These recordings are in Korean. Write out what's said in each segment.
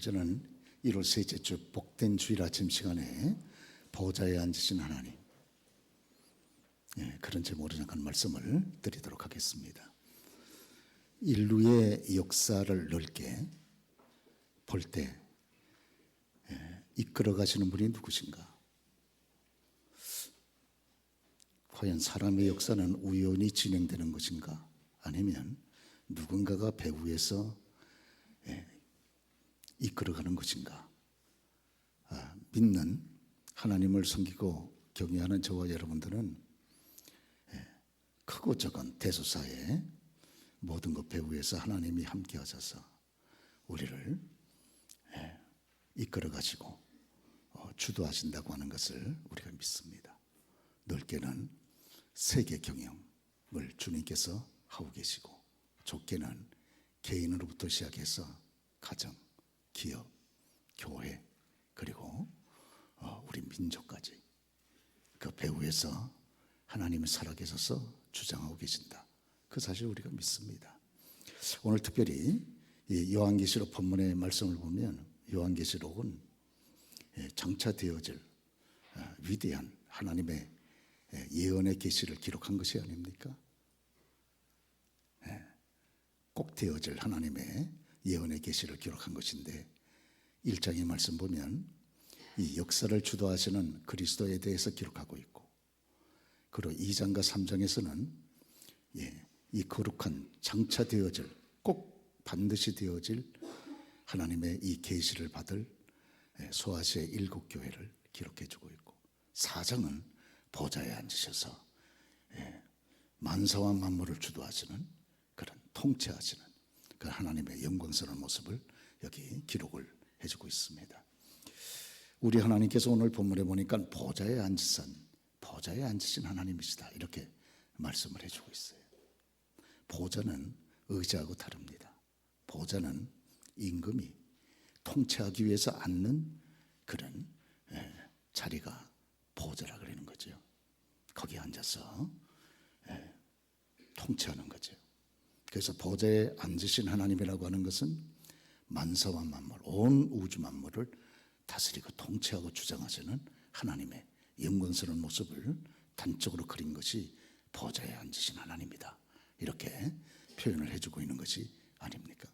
저는 1월 셋째 주 복된 주일 아침 시간에 보좌에 앉으신 하나님, 그런 제목으로 잠깐 말씀을 드리도록 하겠습니다. 인류의 역사를 넓게 볼 때 이끌어 가시는 분이 누구신가? 과연 사람의 역사는 우연히 진행되는 것인가? 아니면 누군가가 배후에서 이끌어가는 것인가? 믿는 하나님을 섬기고 경외하는 저와 여러분들은 크고 작은 대소사에 모든 것 배후에서 하나님이 함께 하셔서 우리를 이끌어 가시고 주도하신다고 하는 것을 우리가 믿습니다. 넓게는 세계 경영을 주님께서 하고 계시고, 좁게는 개인으로부터 시작해서 가정, 기업, 교회, 그리고 우리 민족까지 그 배후에서 하나님이 살아계셔서 주장하고 계신다. 그 사실 우리가 믿습니다. 오늘 특별히 이 요한계시록 본문의 말씀을 보면 요한계시록은 장차 되어질 위대한 하나님의 예언의 계시를 기록한 것이 아닙니까? 꼭 되어질 하나님의 예언의 계시를 기록한 것인데, 1장의 말씀 보면 이 역사를 주도하시는 그리스도에 대해서 기록하고 있고, 그리고 2장과 3장에서는 이 거룩한 장차 되어질, 꼭 반드시 되어질 하나님의 이 계시를 받을 소아시아의 7교회를 기록해 주고 있고, 4장은 보좌에 앉으셔서 만사와 만물을 주도하시는 그런 통치하시는 그 하나님의 영광스러운 모습을 여기 기록을 해주고 있습니다. 우리 하나님께서 오늘 본문에 보니까 보좌에 앉으신 하나님이시다, 이렇게 말씀을 해주고 있어요. 보좌는 의자하고 다릅니다. 보좌는 임금이 통치하기 위해서 앉는 그런 자리가 보좌라 그러는 거죠. 거기에 앉아서 통치하는 거죠. 그래서 보좌에 앉으신 하나님이라고 하는 것은 만사와 만물, 온 우주 만물을 다스리고 통치하고 주장하시는 하나님의 영광스러운 모습을 단적으로 그린 것이 보좌에 앉으신 하나님이다, 이렇게 표현을 해주고 있는 것이 아닙니까?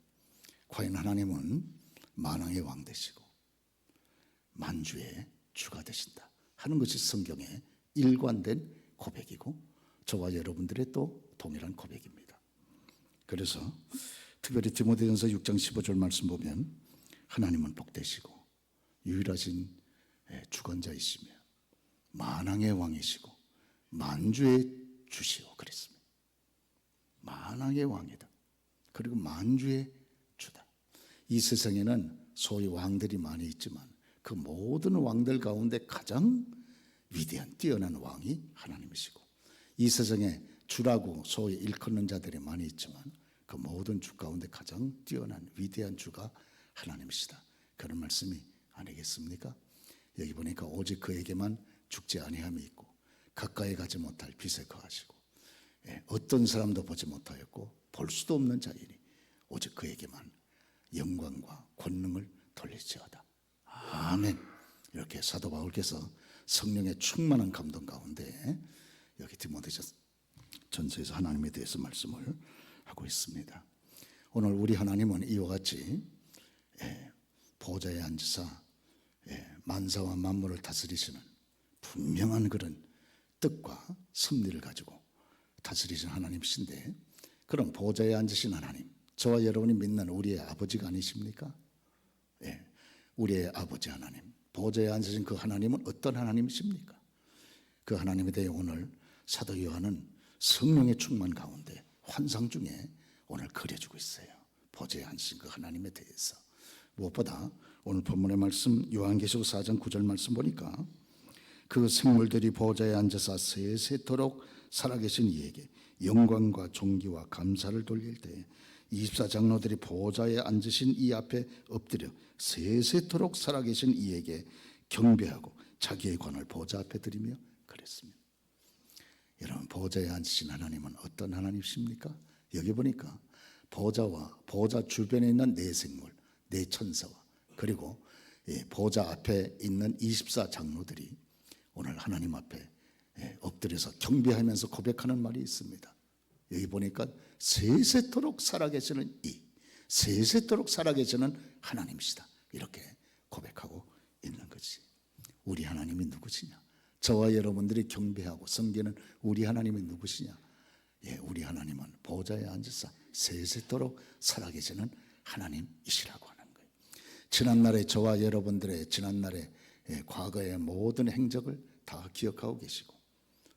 과연 하나님은 만왕의 왕 되시고 만주의 주가 되신다 하는 것이 성경의 일관된 고백이고, 저와 여러분들의 또 동일한 고백입니다. 그래서 특별히 디모데전서 6장 15절 말씀 보면 하나님은 복되시고 유일하신 주권자이시며 만왕의 왕이시고 만주의 주시오 그랬습니다. 만왕의 왕이다, 그리고 만주의 주다. 이 세상에는 소위 왕들이 많이 있지만 그 모든 왕들 가운데 가장 위대한 뛰어난 왕이 하나님이시고, 이 세상에 주라고 소위 일컫는 자들이 많이 있지만 그 모든 주 가운데 가장 뛰어난 위대한 주가 하나님이시다, 그런 말씀이 아니겠습니까? 여기 보니까 오직 그에게만 죽지 아니함이 있고 가까이 가지 못할 빛에 거하시고 어떤 사람도 보지 못하였고 볼 수도 없는 자이니 오직 그에게만 영광과 권능을 돌릴지어다. 아멘. 이렇게 사도 바울께서 성령의 충만한 감동 가운데 여기 디모데전서에서 하나님에 대해서 말씀을 하고 있습니다. 오늘 우리 하나님은 이와 같이 보좌에 앉으사 만사와 만물을 다스리시는 분명한 그런 뜻과 섭리를 가지고 다스리시는 하나님이신데, 그럼 보좌에 앉으신 하나님, 저와 여러분이 믿는 우리의 아버지가 아니십니까? 우리의 아버지 하나님, 보좌에 앉으신 그 하나님은 어떤 하나님이십니까? 그 하나님에 대해 오늘 사도 요한은 성령의 충만 가운데 환상 중에 오늘 그려주고 있어요. 보좌에 앉으신 그 하나님에 대해서. 무엇보다 오늘 본문의 말씀 요한계시록 4장 9절 말씀 보니까 그 생물들이 보좌에 앉아서 세세토록 살아계신 이에게 영광과 존귀와 감사를 돌릴 때 24장로들이 보좌에 앉으신 이 앞에 엎드려 세세토록 살아계신 이에게 경배하고 자기의 관을 보좌 앞에 드리며 그랬습니다. 여러분, 보좌에 앉으신 하나님은 어떤 하나님이십니까? 여기 보니까 보좌와 보좌 주변에 있는 네 생물, 네 천사와 그리고 보좌 앞에 있는 24 장로들이 오늘 하나님 앞에 엎드려서 경배하면서 고백하는 말이 있습니다. 여기 보니까 세세토록 살아계시는 세세토록 살아계시는 하나님이시다, 이렇게 고백하고 있는 거지. 우리 하나님이 누구시냐? 저와 여러분들이 경배하고 섬기는 우리 하나님이 누구시냐? 우리 하나님은 보좌에 앉으사 세세토록 살아계시는 하나님이시라고 하는 거예요. 지난날에 저와 여러분들의 지난날의 과거의 모든 행적을 다 기억하고 계시고,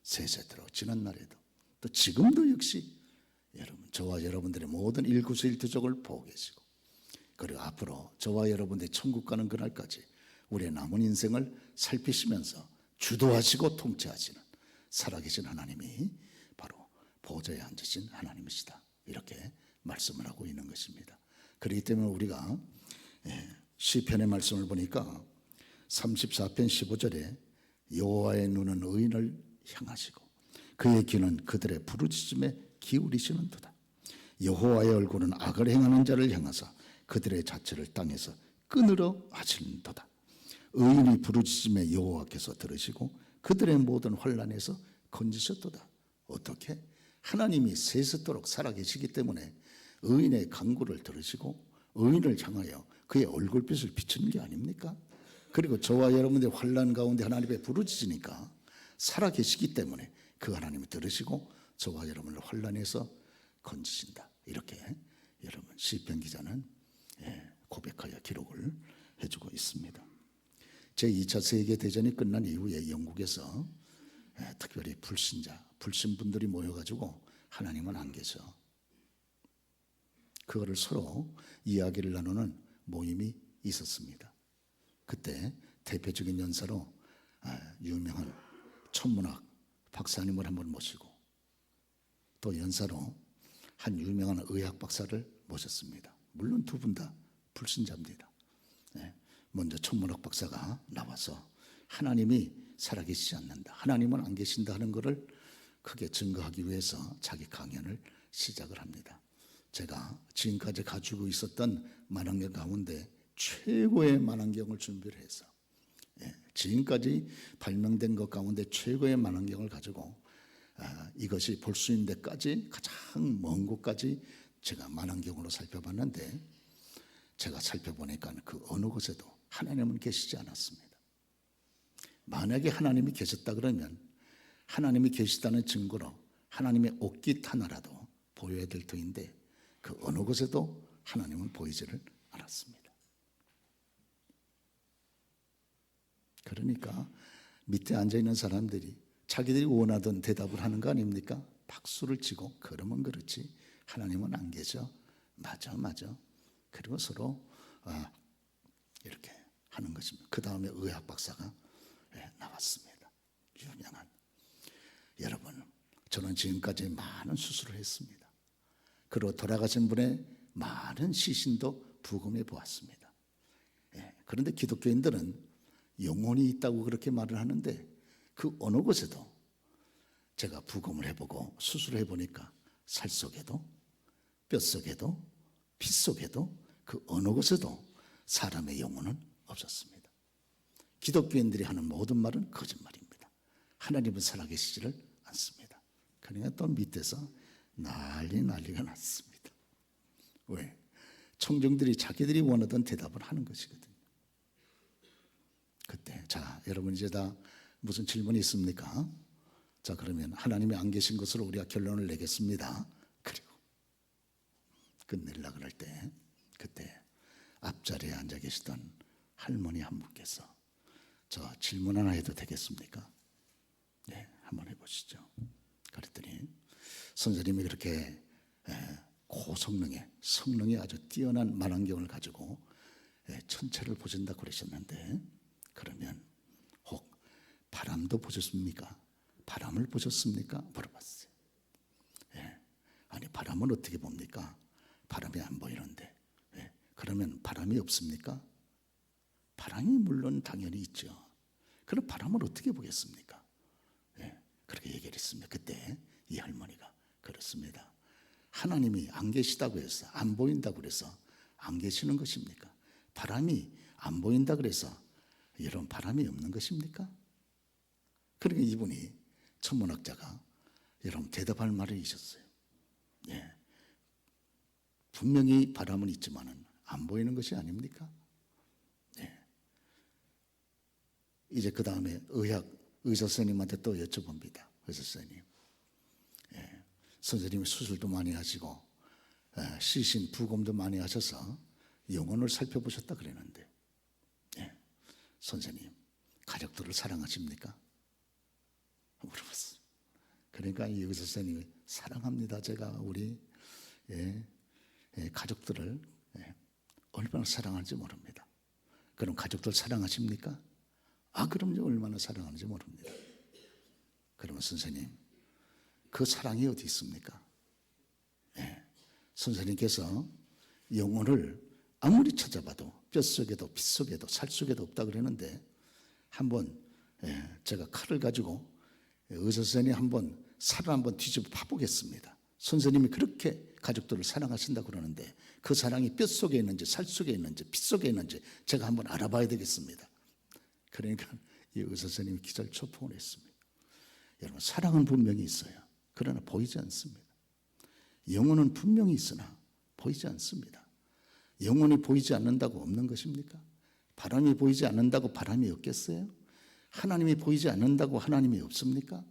세세토록 지난날에도 또 지금도 역시 여러분, 저와 여러분들의 모든 일구수일투족을 보고 계시고, 그리고 앞으로 저와 여러분들이 천국 가는 그날까지 우리의 남은 인생을 살피시면서 주도하시고 통치하시는 살아계신 하나님이 바로 보좌에 앉으신 하나님이시다, 이렇게 말씀을 하고 있는 것입니다. 그렇기 때문에 우리가 시편의 말씀을 보니까 34편 15절에 여호와의 눈은 의인을 향하시고 그의 귀는 그들의 부르짖음에 기울이시는도다. 여호와의 얼굴은 악을 행하는 자를 향하사 그들의 자체를 땅에서 끊으러 하시는도다. 의인이 부르짖음에 여호와께서 들으시고 그들의 모든 환난에서 건지셨도다. 어떻게? 하나님이 세세토록 살아계시기 때문에 의인의 간구를 들으시고 의인을 향하여 그의 얼굴빛을 비추는 게 아닙니까? 그리고 저와 여러분들의 환난 가운데 하나님의 부르짖으니까 살아계시기 때문에 그 하나님이 들으시고 저와 여러분을 환난에서 건지신다, 이렇게 여러분 시편 기자는 고백하여 기록을 해주고 있습니다. 제2차 세계대전이 끝난 이후에 영국에서 특별히 불신분들이 모여가지고 하나님은 안 계셔, 그거를 서로 이야기를 나누는 모임이 있었습니다. 그때 대표적인 연사로 유명한 천문학 박사님을 한번 모시고 또 연사로 한 유명한 의학 박사를 모셨습니다. 물론 두 분 다 불신자입니다. 먼저 천문학 박사가 나와서 하나님이 살아계시지 않는다, 하나님은 안 계신다 하는 것을 크게 증거하기 위해서 자기 강연을 시작을 합니다. 제가 지금까지 가지고 있었던 만환경 가운데 최고의 만환경을 준비를 해서 지금까지 발명된 것 가운데 최고의 만환경을 가지고 이것이 볼 수 있는 데까지 가장 먼 곳까지 제가 만환경으로 살펴봤는데, 제가 살펴보니까 그 어느 곳에도 하나님은 계시지 않았습니다. 만약에 하나님이 계셨다 그러면 하나님이 계시다는 증거로 하나님의 옷깃 하나라도 보여야 될 터인데 그 어느 곳에도 하나님은 보이지를 않았습니다. 그러니까 밑에 앉아있는 사람들이 자기들이 원하던 대답을 하는 거 아닙니까? 박수를 치고 그러면 그렇지 하나님은 안 계셔, 맞아. 그리고 서로 이렇게 하는 것입니다. 그 다음에 의학 박사가 나왔습니다. 유명한. 여러분, 저는 지금까지 많은 수술을 했습니다. 그리고 돌아가신 분의 많은 시신도 부검해 보았습니다. 그런데 기독교인들은 영혼이 있다고 그렇게 말을 하는데 그 어느 곳에도 제가 부검을 해보고 수술을 해보니까 살 속에도 뼛속에도 피 속에도 그 어느 곳에도 사람의 영혼은 없었습니다. 기독교인들이 하는 모든 말은 거짓말입니다. 하나님은 살아계시지를 않습니다. 그러니까 또 밑에서 난리가 났습니다. 왜? 청중들이 자기들이 원하던 대답을 하는 것이거든요. 그때 자, 여러분 이제 다 무슨 질문이 있습니까? 자, 그러면 하나님이 안 계신 것으로 우리가 결론을 내겠습니다. 그리고 끝내려고 할 때 그때 앞자리에 앉아 계시던 할머니 한 분께서 저 질문 하나 해도 되겠습니까? 네, 한번 해보시죠. 그랬더니 선생님이 그렇게 성능이 아주 뛰어난 만환경을 가지고 천체를 보신다고 그러셨는데 그러면 혹 바람도 보셨습니까? 바람을 보셨습니까? 물어봤어요. 아니 바람은 어떻게 봅니까? 바람이 안 보이는데 그러면 바람이 없습니까? 바람이 물론 당연히 있죠. 그럼 바람을 어떻게 보겠습니까? 그렇게 얘기를 했습니다. 그때 이 할머니가 그렇습니다. 하나님이 안 계시다고 해서 안 보인다고 그래서 안 계시는 것입니까? 바람이 안 보인다 그래서 이런 바람이 없는 것입니까? 그러니까 이분이 천문학자가 여러분 대답할 말을 있었어요. 예. 분명히 바람은 있지만은 안 보이는 것이 아닙니까? 예. 이제 그 다음에 의사 선생님한테 또 여쭤봅니다. 의사 선생님, 예. 선생님이 수술도 많이 하시고 시신 부검도 많이 하셔서 영혼을 살펴보셨다 그랬는데, 예. 선생님 가족들을 사랑하십니까? 물어봤어요. 그러니까 이 의사 선생님이 사랑합니다. 제가 우리 가족들을 얼마나 사랑하는지 모릅니다. 그럼 가족들 사랑하십니까? 그럼요. 얼마나 사랑하는지 모릅니다. 그러면 선생님, 그 사랑이 어디 있습니까? 선생님께서 영혼을 아무리 찾아봐도 뼛속에도 핏속에도 살속에도 없다 그러는데, 한번 제가 칼을 가지고 의사 선생님이 한번 살을 한번 뒤집어 파보겠습니다. 선생님이 그렇게 가족들을 사랑하신다 그러는데 그 사랑이 뼛속에 있는지 살속에 있는지 핏속에 있는지 제가 한번 알아봐야 되겠습니다. 그러니까 이 의사 선생님이 기절초풍을 했습니다. 여러분, 사랑은 분명히 있어요. 그러나 보이지 않습니다. 영혼은 분명히 있으나 보이지 않습니다. 영혼이 보이지 않는다고 없는 것입니까? 바람이 보이지 않는다고 바람이 없겠어요? 하나님이 보이지 않는다고 하나님이 없습니까?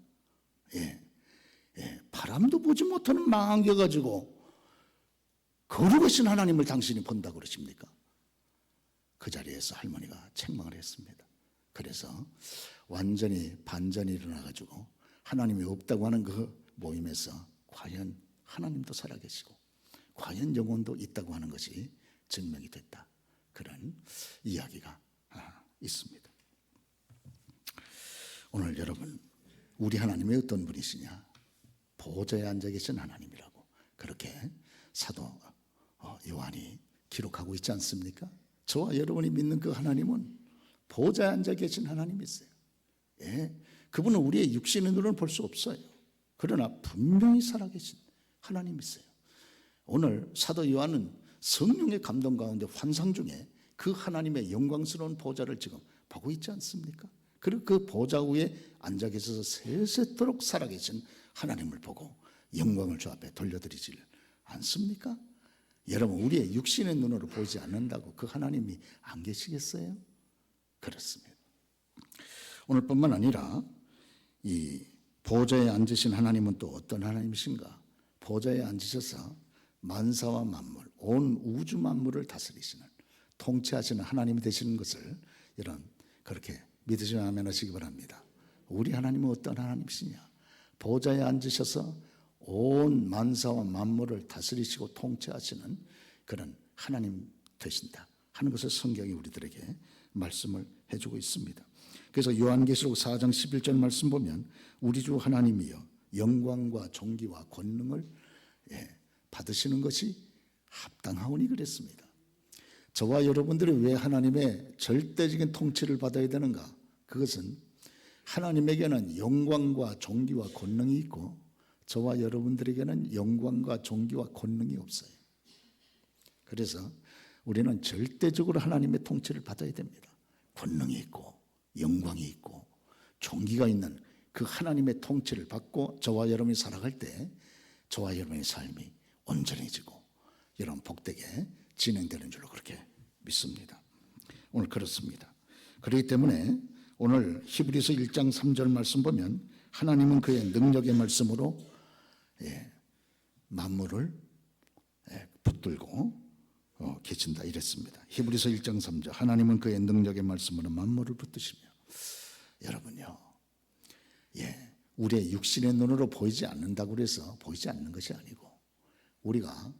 바람도 보지 못하는 망한겨 가지고 거룩하신 하나님을 당신이 본다고 그러십니까? 그 자리에서 할머니가 책망을 했습니다. 그래서 완전히 반전이 일어나 가지고 하나님이 없다고 하는 그 모임에서 과연 하나님도 살아계시고 과연 영혼도 있다고 하는 것이 증명이 됐다. 그런 이야기가 있습니다. 오늘 여러분, 우리 하나님이 어떤 분이시냐? 보좌에 앉아 계신 하나님이라고 그렇게 사도 요한이 기록하고 있지 않습니까? 저와 여러분이 믿는 그 하나님은 보좌에 앉아 계신 하나님이세요. 그분은 우리의 육신의 눈으로는 볼 수 없어요. 그러나 분명히 살아계신 하나님이세요. 오늘 사도 요한은 성령의 감동 가운데 환상 중에 그 하나님의 영광스러운 보좌를 지금 보고 있지 않습니까? 그리고 그 보좌 위에 앉아 계셔서 세세토록 살아계신 하나님을 보고 영광을 주 앞에 돌려드리질 않습니까? 여러분, 우리의 육신의 눈으로 보이지 않는다고 그 하나님이 안 계시겠어요? 그렇습니다. 오늘뿐만 아니라 이 보좌에 앉으신 하나님은 또 어떤 하나님이신가? 보좌에 앉으셔서 만사와 만물, 온 우주 만물을 다스리시는, 통치하시는 하나님이 되시는 것을 여러분 그렇게 믿으시면 아멘 하시기 바랍니다. 우리 하나님은 어떤 하나님이시냐? 보좌에 앉으셔서 온 만사와 만물을 다스리시고 통치하시는 그런 하나님 되신다 하는 것을 성경이 우리들에게 말씀을 해주고 있습니다. 그래서 요한계시록 4장 11절 말씀 보면 우리 주 하나님이여 영광과 존귀와 권능을 받으시는 것이 합당하오니 그랬습니다. 저와 여러분들이 왜 하나님의 절대적인 통치를 받아야 되는가? 그것은 하나님에게는 영광과 존귀와 권능이 있고 저와 여러분들에게는 영광과 존귀와 권능이 없어요. 그래서 우리는 절대적으로 하나님의 통치를 받아야 됩니다. 권능이 있고 영광이 있고 존귀가 있는 그 하나님의 통치를 받고 저와 여러분이 살아갈 때 저와 여러분의 삶이 온전해지고 여러분 복되게 진행되는 줄로 그렇게 믿습니다. 오늘 그렇습니다. 그렇기 때문에 오늘 히브리서 1장 3절 말씀 보면 하나님은 그의 능력의 말씀으로 만물을 붙들고 계신다 이랬습니다. 히브리서 1장 3절 하나님은 그의 능력의 말씀으로 만물을 붙드시며 여러분요, 우리의 육신의 눈으로 보이지 않는다고 해서 보이지 않는 것이 아니고 우리가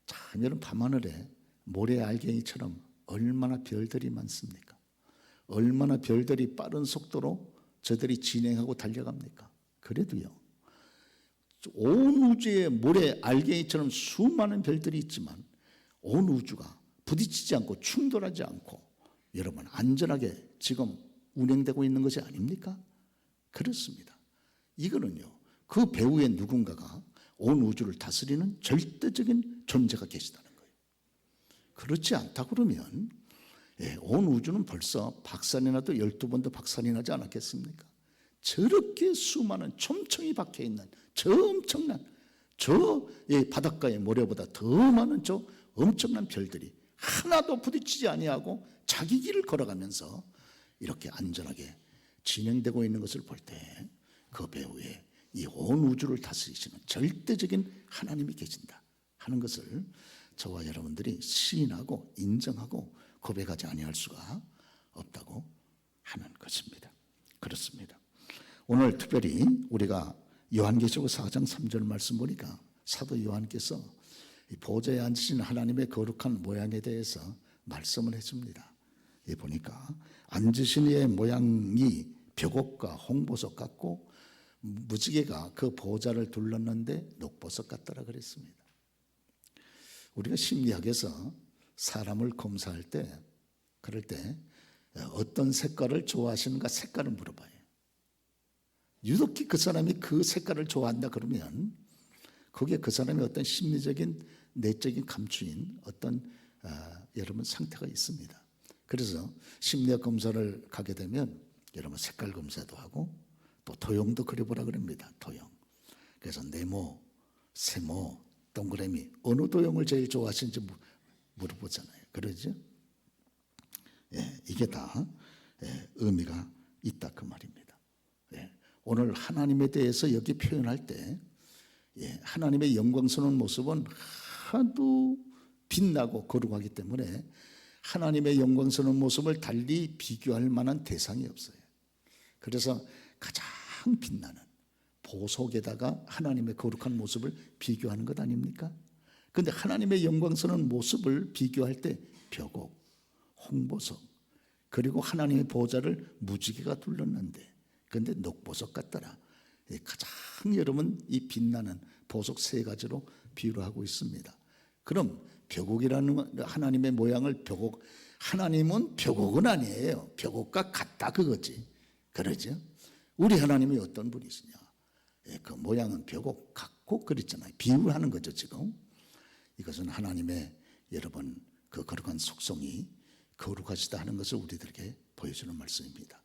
참 여러분 밤하늘에 모래 알갱이처럼 얼마나 별들이 많습니까? 얼마나 별들이 빠른 속도로 저들이 진행하고 달려갑니까? 그래도요, 온 우주에 모래 알갱이처럼 수많은 별들이 있지만 온 우주가 부딪히지 않고 충돌하지 않고 여러분 안전하게 지금 운행되고 있는 것이 아닙니까? 그렇습니다. 이거는요, 그 배후에 누군가가 온 우주를 다스리는 절대적인 존재가 계시다는 거예요. 그렇지 않다 그러면 온 우주는 벌써 박산이 나도 12번도 박산이 나지 않았겠습니까? 저렇게 수많은 촘촘히 박혀있는 저 엄청난 바닷가의 모래보다 더 많은 저 엄청난 별들이 하나도 부딪히지 아니하고 자기 길을 걸어가면서 이렇게 안전하게 진행되고 있는 것을 볼 때 그 배후에 이 온 우주를 다스리시는 절대적인 하나님이 계신다 하는 것을 저와 여러분들이 시인하고 인정하고 고백하지 아니할 수가 없다고 하는 것입니다. 그렇습니다. 오늘 특별히 우리가 요한계시록 4장 3절 말씀 보니까 사도 요한께서 보좌에 앉으신 하나님의 거룩한 모양에 대해서 말씀을 해줍니다. 보니까 앉으신 이의 모양이 벽옥과 홍보석 같고 무지개가 그 보좌를 둘렀는데 녹보석 같더라 그랬습니다. 우리가 심리학에서 사람을 검사할 때 그럴 때 어떤 색깔을 좋아하시는가 색깔을 물어봐요. 유독히 그 사람이 그 색깔을 좋아한다 그러면 거기에 그 사람의 어떤 심리적인 내적인 감추인 어떤 여러분 상태가 있습니다. 그래서 심리학 검사를 가게 되면 여러분 색깔 검사도 하고 또 도형도 그려보라 그럽니다. 도형. 그래서 네모, 세모, 동그라미 어느 도형을 제일 좋아하시는지 물어보잖아요. 그러죠? 이게 다 의미가 있다 그 말입니다. 오늘 하나님에 대해서 여기 표현할 때 하나님의 영광스러운 모습은 하도 빛나고 거룩하기 때문에 하나님의 영광스러운 모습을 달리 비교할 만한 대상이 없어요. 그래서 가장 빛나는 보석에다가 하나님의 거룩한 모습을 비교하는 것 아닙니까? 그런데 하나님의 영광스러운 모습을 비교할 때 벽옥, 홍보석 그리고 하나님의 보좌를 무지개가 둘렀는데 그런데 녹보석 같더라. 가장 여러분 이 빛나는 보석 세 가지로 비유를 하고 있습니다. 그럼 벽옥이라는 하나님의 모양을 벽옥, 하나님은 벽옥은 아니에요. 벽옥과 같다 그거지. 그러죠? 우리 하나님이 어떤 분이시냐? 그 모양은 벽옥 같고 그랬잖아요. 비유를 하는 거죠 지금. 이것은 하나님의 여러분 그 거룩한 속성이 거룩하시다 하는 것을 우리들에게 보여주는 말씀입니다.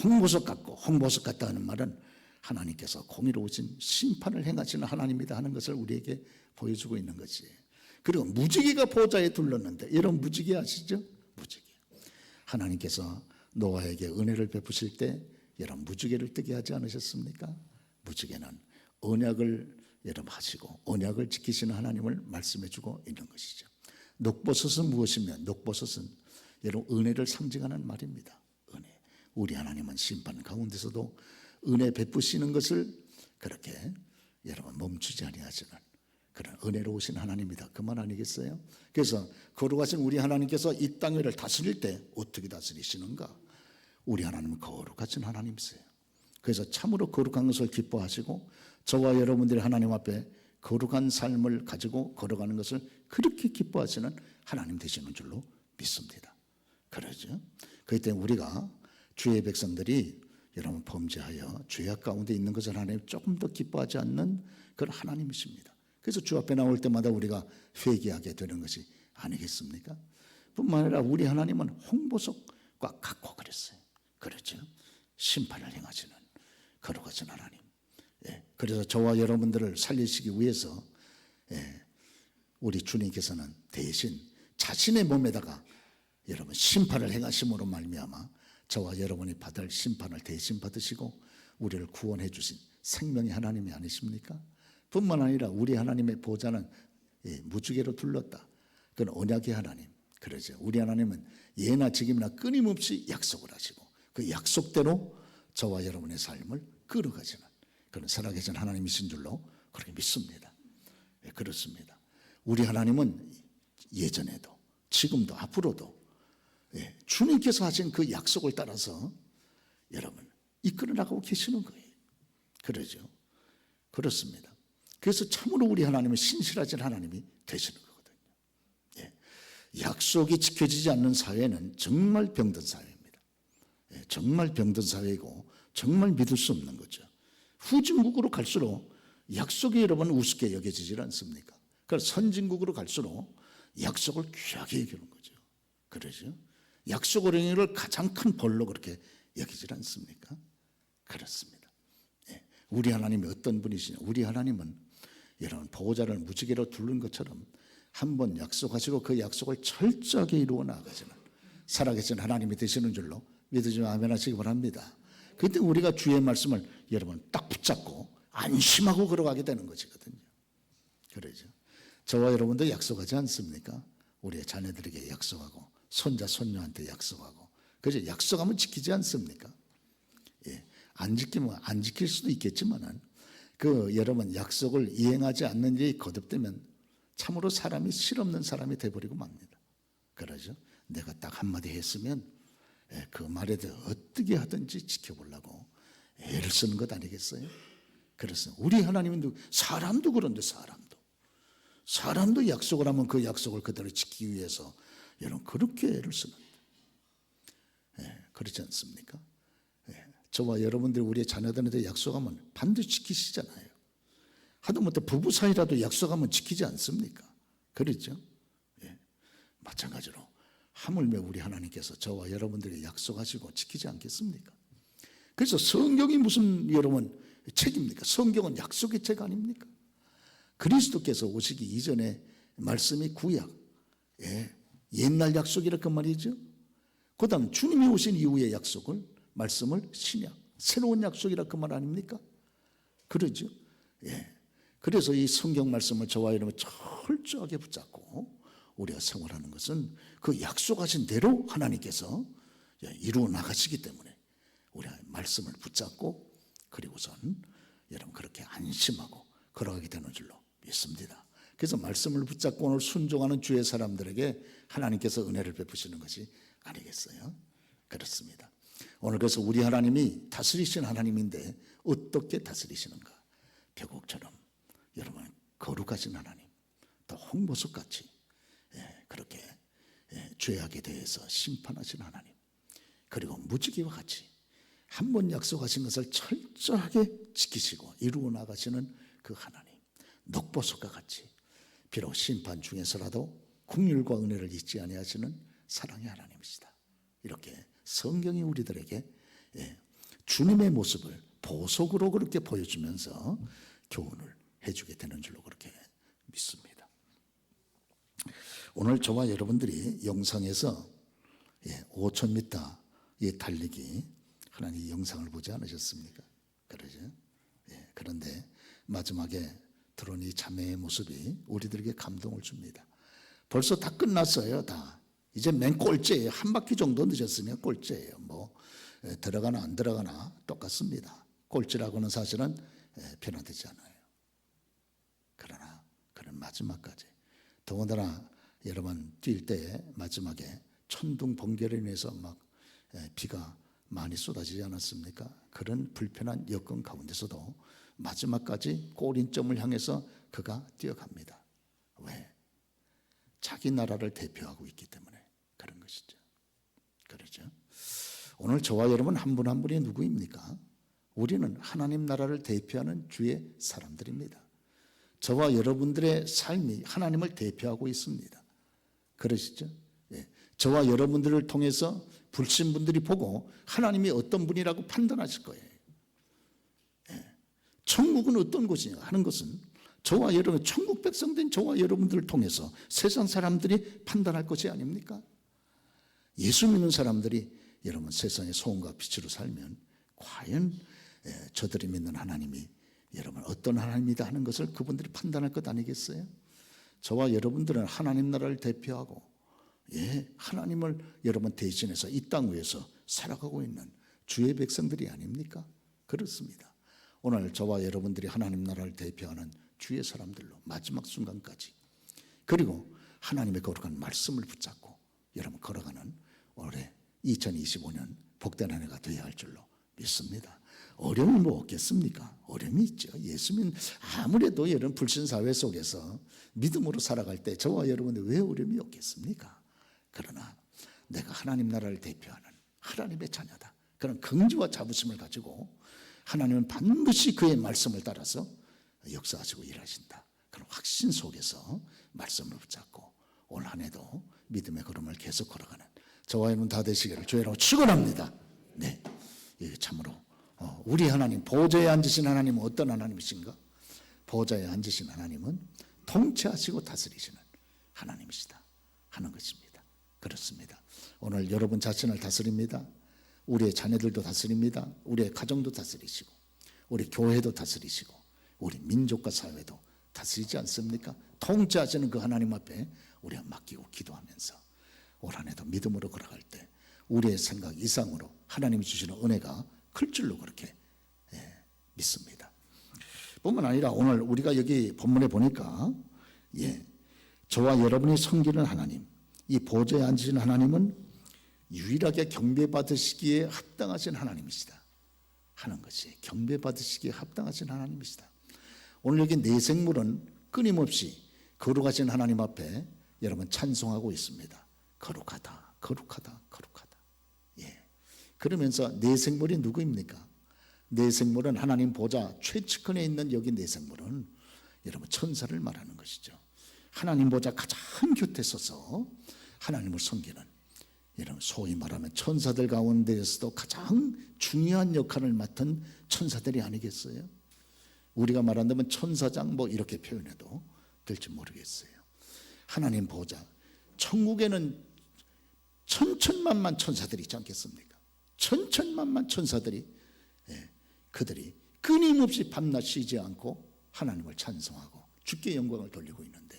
홍보석 같고 홍보석 같다 하는 말은 하나님께서 공의로우신 심판을 행하시는 하나님이다 하는 것을 우리에게 보여주고 있는 것이. 그리고 무지개가 보좌에 둘렀는데 이런 무지개 아시죠? 무지개. 하나님께서 노아에게 은혜를 베푸실 때 여러분 무지개를 뜨게 하지 않으셨습니까? 무지개는 언약을 여러분 하시고 언약을 지키시는 하나님을 말씀해 주고 있는 것이죠. 녹보섯은 무엇이며 녹보섯은 여러분 은혜를 상징하는 말입니다. 은혜. 우리 하나님은 심판 가운데서도 은혜 베푸시는 것을 그렇게 여러분 멈추지 아니하시는 그런 은혜로우신 하나님이다. 그 말 아니겠어요? 그래서 거룩하신 우리 하나님께서 이 땅을 다스릴 때 어떻게 다스리시는가? 우리 하나님은 거룩하신 하나님이세요. 그래서 참으로 거룩한 것을 기뻐하시고 저와 여러분들이 하나님 앞에 거룩한 삶을 가지고 걸어가는 것을 그렇게 기뻐하시는 하나님 되시는 줄로 믿습니다. 그러죠? 그렇기 때문에 우리가 주의 백성들이 여러분 범죄하여 죄악 가운데 있는 것을 하나님 조금 더 기뻐하지 않는 그런 하나님이십니다. 그래서 주 앞에 나올 때마다 우리가 회개하게 되는 것이 아니겠습니까? 뿐만 아니라 우리 하나님은 홍보석과 같고 그랬어요. 그렇죠? 심판을 행하시는 거룩하신 하나님. 그래서 저와 여러분들을 살리시기 위해서 우리 주님께서는 대신 자신의 몸에다가 여러분 심판을 행하심으로 말미암아 저와 여러분이 받을 심판을 대신 받으시고 우리를 구원해 주신 생명의 하나님이 아니십니까? 뿐만 아니라 우리 하나님의 보좌는 무지개로 둘렀다. 그건 언약의 하나님. 그러죠. 우리 하나님은 예나 지금이나 끊임없이 약속을 하시고 그 약속대로 저와 여러분의 삶을 끌어가시는 그런 살아계신 하나님이신 줄로 그렇게 믿습니다. 그렇습니다. 우리 하나님은 예전에도 지금도 앞으로도 주님께서 하신 그 약속을 따라서 여러분 이끌어 나가고 계시는 거예요. 그러죠. 그렇습니다. 그래서 참으로 우리 하나님은 신실하신 하나님이 되시는 거거든요. 약속이 지켜지지 않는 사회는 정말 병든 사회입니다. 정말 병든 사회이고 정말 믿을 수 없는 거죠. 후진국으로 갈수록 약속이 여러분 우습게 여겨지질 않습니까? 그래서 선진국으로 갈수록 약속을 귀하게 여기는 거죠. 그러죠. 약속 어린이를 가장 큰 벌로 그렇게 여기질 않습니까? 그렇습니다. 예. 우리 하나님이 어떤 분이시냐? 우리 하나님은 여러분 보호자를 무지개로 두른 것처럼 한번 약속하시고 그 약속을 철저하게 이루어 나가시는 살아계신 하나님이 되시는 줄로 믿으시면 아멘 하시기 바랍니다. 그때 우리가 주의 말씀을 여러분 딱 붙잡고 안심하고 걸어가게 되는 것이거든요. 그러죠. 저와 여러분도 약속하지 않습니까? 우리의 자녀들에게 약속하고 손자 손녀한테 약속하고 그죠? 약속하면 지키지 않습니까? 예. 안 지키면 안 지킬 수도 있겠지만은 그 여러분 약속을 이행하지 않는 일이 거듭되면 참으로 사람이 실없는 사람이 돼버리고 맙니다. 그러죠? 내가 딱 한마디 했으면 그 말에 대해 어떻게 하든지 지켜보려고 애를 쓰는 것 아니겠어요? 그래서 우리 하나님은 사람도 그런데 사람도 약속을 하면 그 약속을 그대로 지키기 위해서 여러분 그렇게 애를 쓰는데 그렇지 않습니까? 저와 여러분들이 우리의 자녀들한테 약속하면 반드시 지키시잖아요. 하다못해 부부 사이라도 약속하면 지키지 않습니까? 그렇죠? 마찬가지로 하물며 우리 하나님께서 저와 여러분들이 약속하시고 지키지 않겠습니까? 그래서 성경이 무슨 여러분 책입니까? 성경은 약속의 책 아닙니까? 그리스도께서 오시기 이전에 말씀이 구약, 옛날 약속이라 그 말이죠. 그 다음 주님이 오신 이후의 약속을 말씀을 신약, 새로운 약속이라 그 말 아닙니까? 그러죠. 그래서 이 성경 말씀을 저와 여러분 철저하게 붙잡고 우리가 생활하는 것은 그 약속하신 대로 하나님께서 이루어 나가시기 때문에 우리가 말씀을 붙잡고 그리고선 여러분 그렇게 안심하고 걸어가게 되는 줄로 믿습니다. 그래서 말씀을 붙잡고 오늘 순종하는 주의 사람들에게 하나님께서 은혜를 베푸시는 것이 아니겠어요? 그렇습니다. 오늘 그래서 우리 하나님이 다스리신 하나님인데 어떻게 다스리시는가? 벼곡처럼 여러분 거룩하신 하나님, 또 홍보석같이 그렇게 죄악에 대해서 심판하신 하나님, 그리고 무지개와 같이 한 번 약속하신 것을 철저하게 지키시고 이루어 나가시는 그 하나님, 녹보석과 같이 비록 심판 중에서라도 긍휼과 은혜를 잊지 아니하시는 사랑의 하나님이시다. 이렇게 성경이 우리들에게 주님의 모습을 보석으로 그렇게 보여주면서 교훈을 해주게 되는 줄로 그렇게 믿습니다. 오늘 저와 여러분들이 영상에서 5,000m 달리기 하나님 영상을 보지 않으셨습니까? 그러죠? 그런데 마지막에 드러난 이 자매의 모습이 우리들에게 감동을 줍니다. 벌써 다 끝났어요. 다 이제 맨 꼴찌예요. 한 바퀴 정도 늦었으면 꼴찌예요. 뭐 들어가나 안 들어가나 똑같습니다. 꼴찌라고는 사실은 변화되지 않아요. 그러나 그런 마지막까지 더군다나 여러분 뛸 때 마지막에 천둥 번개로 인해서 막 비가 많이 쏟아지지 않았습니까? 그런 불편한 여건 가운데서도 마지막까지 골인점을 향해서 그가 뛰어갑니다. 왜? 자기 나라를 대표하고 있기 때문에 그런 것이죠. 그렇죠? 오늘 저와 여러분 한 분 한 분이 누구입니까? 우리는 하나님 나라를 대표하는 주의 사람들입니다. 저와 여러분들의 삶이 하나님을 대표하고 있습니다. 그러시죠? 저와 여러분들을 통해서 불신분들이 보고 하나님이 어떤 분이라고 판단하실 거예요. 천국은 어떤 곳이냐 하는 것은 저와 여러분, 천국 백성된 저와 여러분들을 통해서 세상 사람들이 판단할 것이 아닙니까? 예수 믿는 사람들이 여러분 세상의 소금과 빛으로 살면 과연 저들이 믿는 하나님이 여러분 어떤 하나님이다 하는 것을 그분들이 판단할 것 아니겠어요? 저와 여러분들은 하나님 나라를 대표하고 하나님을 여러분 대신해서 이 땅 위에서 살아가고 있는 주의 백성들이 아닙니까? 그렇습니다. 오늘 저와 여러분들이 하나님 나라를 대표하는 주의 사람들로 마지막 순간까지 그리고 하나님의 거룩한 말씀을 붙잡고 여러분 걸어가는 올해 2025년 복된 한 해가 되어야 할 줄로 믿습니다. 어려움이 뭐 없겠습니까? 어려움이 있죠. 예수님 아무래도 이런 불신사회 속에서 믿음으로 살아갈 때 저와 여러분들 왜 어려움이 없겠습니까? 그러나 내가 하나님 나라를 대표하는 하나님의 자녀다. 그런 긍지와 자부심을 가지고 하나님은 반드시 그의 말씀을 따라서 역사하시고 일하신다. 그런 확신 속에서 말씀을 붙잡고 올 한 해도 믿음의 걸음을 계속 걸어가는 저와 여러분 다 되시기를 주의 이름으로 축원합니다. 네, 이게 참으로 우리 하나님, 보좌에 앉으신 하나님은 어떤 하나님이신가? 보좌에 앉으신 하나님은 통치하시고 다스리시는 하나님이시다 하는 것입니다. 그렇습니다. 오늘 여러분 자신을 다스립니다. 우리의 자녀들도 다스립니다. 우리의 가정도 다스리시고 우리 교회도 다스리시고 우리 민족과 사회도 다스리지 않습니까? 통치하시는 그 하나님 앞에 우리가 맡기고 기도하면서 올 한 해도 믿음으로 걸어갈 때 우리의 생각 이상으로 하나님이 주시는 은혜가 클 줄로 그렇게 믿습니다. 뿐만 아니라 오늘 우리가 여기 본문에 보니까 저와 여러분이 섬기는 하나님, 이 보좌에 앉으신 하나님은 유일하게 경배받으시기에 합당하신 하나님이시다 하는 것이, 경배받으시기에 합당하신 하나님이시다. 오늘 여기 내 생물은 끊임없이 거룩하신 하나님 앞에 여러분 찬송하고 있습니다. 거룩하다, 거룩하다, 거룩하다. 그러면서 내 생물이 누구입니까? 내 생물은 하나님 보좌 최측근에 있는 여기 내 생물은 여러분 천사를 말하는 것이죠. 하나님 보좌 가장 곁에 서서 하나님을 섬기는, 여러분 소위 말하면 천사들 가운데에서도 가장 중요한 역할을 맡은 천사들이 아니겠어요? 우리가 말한다면 천사장 뭐 이렇게 표현해도 될지 모르겠어요. 하나님 보좌, 천국에는 천천만만 천사들이 있지 않겠습니까? 천천만만 천사들이, 그들이 끊임없이 밤낮 쉬지 않고 하나님을 찬송하고 주께 영광을 돌리고 있는데,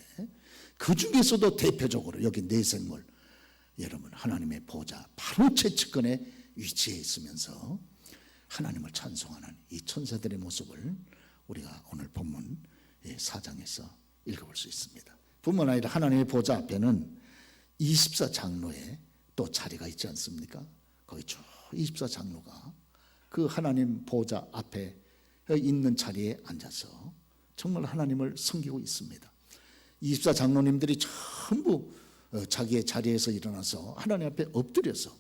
그 중에서도 대표적으로 여기 내 생물, 여러분 하나님의 보좌 바로 최측근에 위치해 있으면서 하나님을 찬송하는 이 천사들의 모습을 우리가 오늘 본문 4장에서 읽어볼 수 있습니다. 뿐만 아니라 하나님의 보좌 앞에는 24장로의 또 자리가 있지 않습니까? 거기 쭉 24장로가 그 하나님 보좌 앞에 있는 자리에 앉아서 정말 하나님을 섬기고 있습니다. 24장로님들이 전부 자기의 자리에서 일어나서 하나님 앞에 엎드려서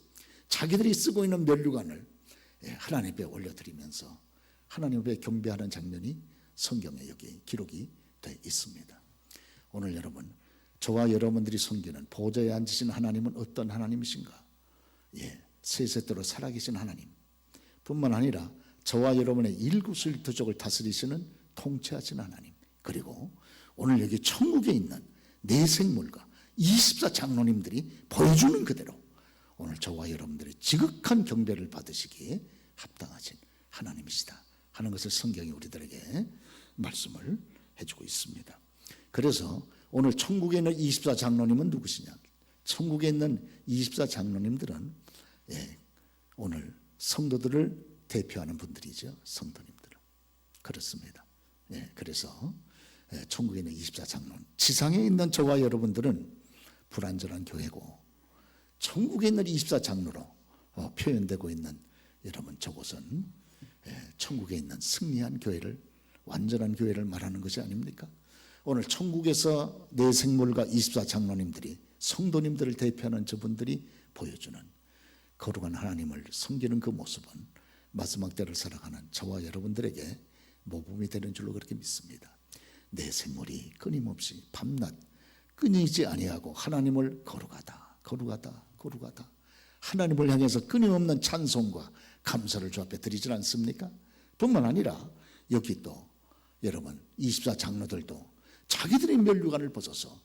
자기들이 쓰고 있는 면류관을 하나님 앞에 올려드리면서 하나님 앞에 경배하는 장면이 성경에 여기 기록이 되어 있습니다. 오늘 여러분, 저와 여러분들이 섬기는 보좌에 앉으신 하나님은 어떤 하나님이신가? 세세토록 살아계신 하나님 뿐만 아니라 저와 여러분의 일구수일투족을 다스리시는 통치하신 하나님, 그리고 오늘 여기 천국에 있는 내 생물과 24장로님들이 보여주는 그대로 오늘 저와 여러분들이 지극한 경배를 받으시기에 합당하신 하나님이시다 하는 것을 성경이 우리들에게 말씀을 해주고 있습니다. 그래서 오늘 천국에 있는 24장로님은 누구시냐? 천국에 있는 24장로님들은 오늘 성도들을 대표하는 분들이죠. 성도님들은. 그렇습니다. 그래서 천국에 있는 24장로는, 지상에 있는 저와 여러분들은 불완전한 교회고, 천국에 있는 24장로로 표현되고 있는 여러분, 저곳은 천국에 있는 승리한 교회를, 완전한 교회를 말하는 것이 아닙니까? 오늘 천국에서 내 생물과 24장로님들이, 성도님들을 대표하는 저분들이 보여주는 거룩한 하나님을 섬기는 그 모습은 마지막 때를 살아가는 저와 여러분들에게 모범이 되는 줄로 그렇게 믿습니다. 내 생물이 끊임없이 밤낮 끊이지 아니하고 하나님을 거룩하다, 거룩하다, 거룩하다, 하나님을 향해서 끊임없는 찬송과 감사를 주 앞에 드리지 않습니까? 뿐만 아니라 여기 또 여러분 24장로들도 자기들의 면류관을 벗어서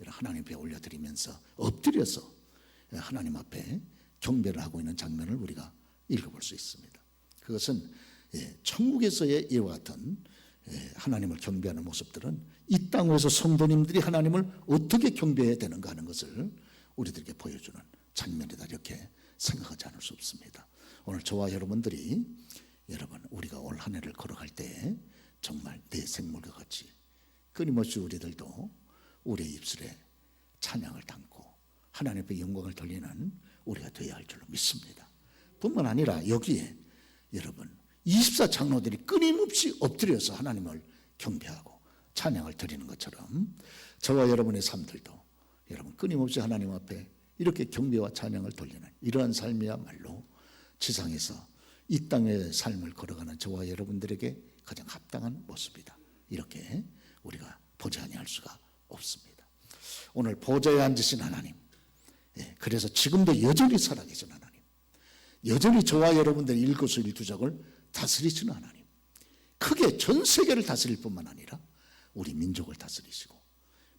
하나님 앞에 올려드리면서 엎드려서 하나님 앞에 경배를 하고 있는 장면을 우리가 읽어볼 수 있습니다. 그것은 천국에서의 이와 같은 하나님을 경배하는 모습들은 이 땅에서 성도님들이 하나님을 어떻게 경배해야 되는가 하는 것을 우리들에게 보여주는 장면이다, 이렇게 생각하지 않을 수 없습니다. 오늘 저와 여러분들이, 여러분 우리가 올 한 해를 걸어갈 때 정말 내 생물과 같이 끊임없이 우리들도 우리의 입술에 찬양을 담고 하나님 앞에 영광을 돌리는 우리가 되어야 할 줄로 믿습니다. 뿐만 아니라 여기에 여러분 24장로들이 끊임없이 엎드려서 하나님을 경배하고 찬양을 드리는 것처럼 저와 여러분의 삶들도 여러분 끊임없이 하나님 앞에 이렇게 경배와 찬양을 돌리는 이러한 삶이야말로 지상에서 이 땅의 삶을 걸어가는 저와 여러분들에게 가장 합당한 모습이다, 이렇게 우리가 보지 아니할 수가 없습니다. 오늘 보좌에 앉으신 하나님, 예, 그래서 지금도 여전히 살아계신 하나님, 여전히 저와 여러분들의 일거수일투족을 다스리시는 하나님, 크게 전 세계를 다스릴 뿐만 아니라 우리 민족을 다스리시고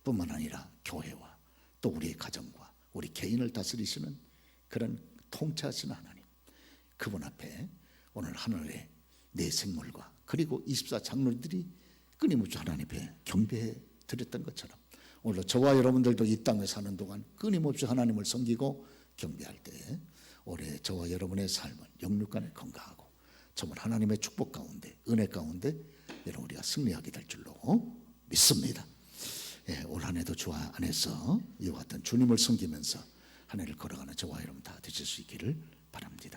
뿐만 아니라 교회와 또 우리의 가정과 우리 개인을 다스리시는 그런 통치하시는 하나님, 그분 앞에 오늘 하늘의 내 생물과 그리고 24 장로들이 끊임없이 하나님 앞에 경배해 드렸던 것처럼 오늘 저와 여러분들도 이 땅에 사는 동안 끊임없이 하나님을 섬기고 경배할 때 올해 저와 여러분의 삶은 영육간에 건강하고 정말 하나님의 축복 가운데 은혜 가운데 여러분 우리가 승리하게 될 줄로 믿습니다. 예, 올 한 해도 주 안에서 이와 같은 주님을 섬기면서 한 해를 걸어가는 저와 여러분 다 되실 수 있기를 바랍니다.